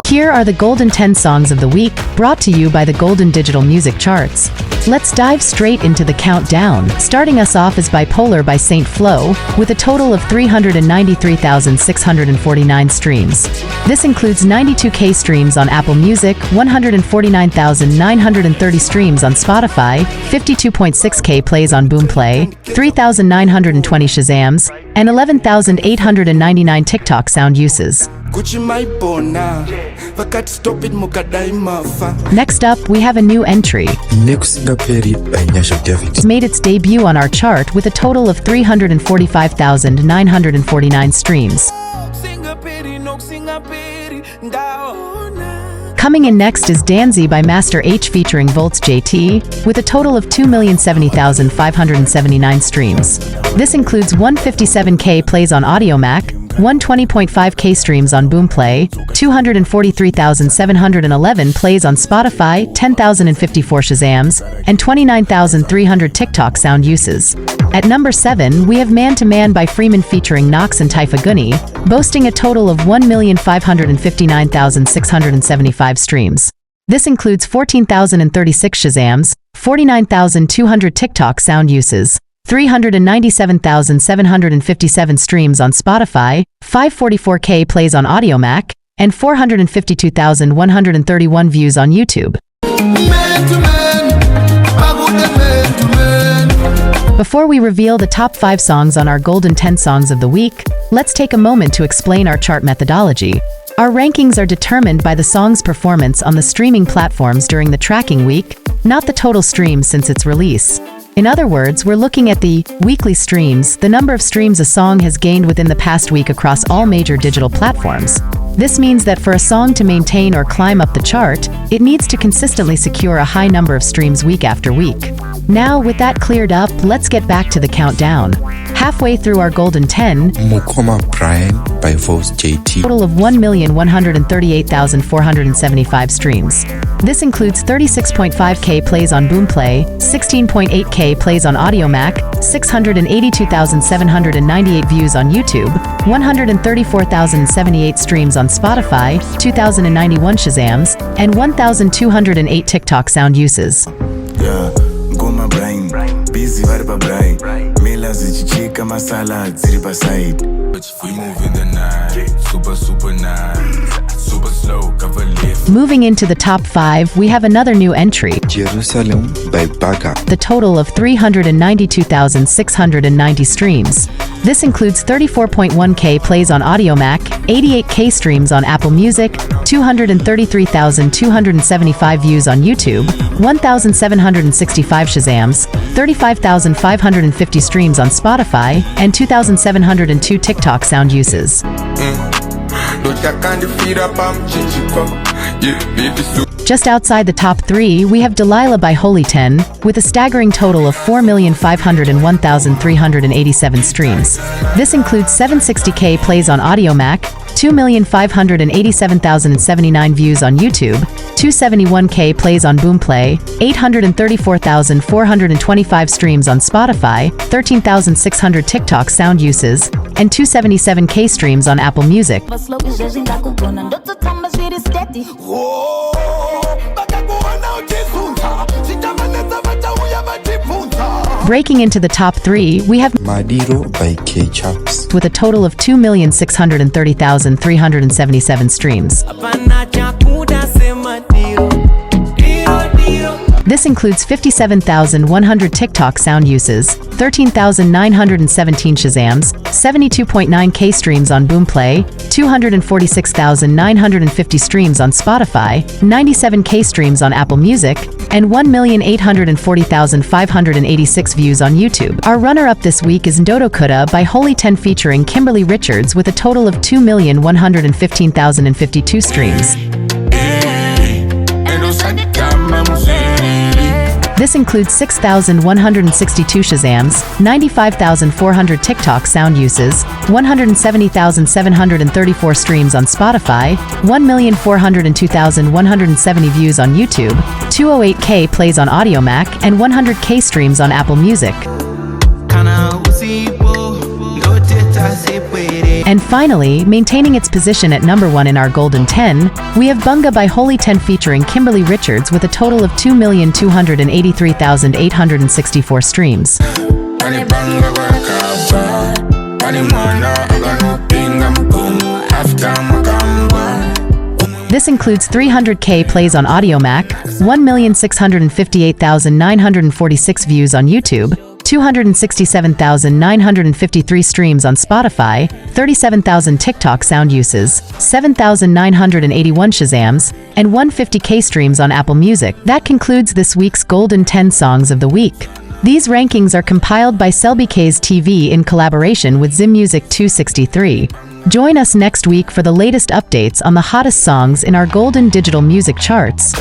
Here are the Golden 10 Songs of the Week, brought to you by the Golden Digital Music Charts. Let's dive straight into the countdown. Starting us off is BIPOLAR by Saint Floew, with a total of 393,649 streams. This includes 92K streams on Apple Music, 149,930 streams on Spotify, 52.6K plays on Boomplay, 3,920 Shazams, and 11,899 TikTok sound uses. Next up, we have a new entry. NEKUSINGAPERI by Nyasha David. It's made its debut on our chart with a total of 345,949 streams. Coming in next is DHANZI by Master H featuring Voltz JT, with a total of 2,070,579 streams. This includes 157K plays on AudioMac, 120.5K streams on Boomplay, 243,711 plays on Spotify, 10,054 Shazams, and 29,300 TikTok sound uses. At number 7, we have Man to Man by Freeman featuring Knox and Tyfah Guni, boasting a total of 1,559,675 streams. This includes 14,036 Shazams, 49,200 TikTok sound uses, 397,757 streams on Spotify, 544K plays on AudioMac, and 452,131 views on YouTube. Before we reveal the top 5 songs on our Golden 10 Songs of the Week, let's take a moment to explain our chart methodology. Our rankings are determined by the song's performance on the streaming platforms during the tracking week, not the total streams since its release. In other words, we're looking at the weekly streams, the number of streams a song has gained within the past week across all major digital platforms. This means that for a song to maintain or climb up the chart, it needs to consistently secure a high number of streams week after week. Now, with that cleared up, let's get back to the countdown. Halfway through our Golden 10, Mkoma by Voltz JT. Total of 1,138,475 streams. This includes 36.5K plays on Boomplay, 16.8K plays on AudioMac, 682,798 views on YouTube, 134,078 streams on Spotify, 2,091 Shazams, and 1,208 TikTok sound uses. Busy masala side. We move in the night, super nice, super slow, cover lift. Moving into the top 5, we have another new entry. Jerusalema by BAGGA. The total of 392,690 streams. This includes 34.1K plays on AudioMac, 88K streams on Apple Music, 233,275 views on YouTube, 1,765 Shazams, 35,550 streams on Spotify, and 2,702 TikTok sound uses. Just outside the top 3, we have Delilah by Holyten, with a staggering total of 4,501,387 streams. This includes 760K plays on AudioMac, 2,587,079 views on YouTube, 271K plays on Boomplay, 834,425 streams on Spotify, 13,600 TikTok sound uses, and 277K streams on Apple Music. Breaking into the top 3, we have Madiro by Kae Chaps, with a total of 2,630,377 streams. This includes 57,100 TikTok sound uses, 13,917 Shazams, 72.9K streams on Boomplay, 246,950 streams on Spotify, 97K streams on Apple Music, and 1,840,586 views on YouTube. Our runner-up this week is NDOTOKUDA by Holyten featuring Kimberly Richards with a total of 2,115,052 streams. This includes 6,162 Shazams, 95,400 TikTok sound uses, 170,734 streams on Spotify, 1,402,170 views on YouTube, 208K plays on AudioMac, and 100K streams on Apple Music. Kana Usipo, And finally, maintaining its position at number 1 in our Golden 10, we have Banga by Holyten featuring Kimberly Richards with a total of 2,283,864 streams. This includes 300K plays on AudioMac, 1,658,946 views on YouTube, 267,953 streams on Spotify, 37,000 TikTok sound uses, 7,981 Shazams, and 150K streams on Apple Music. That concludes this week's Golden 10 Songs of the Week. These rankings are compiled by Selby-K's TV in collaboration with ZimMusic 263. Join us next week for the latest updates on the hottest songs in our Golden Digital Music charts.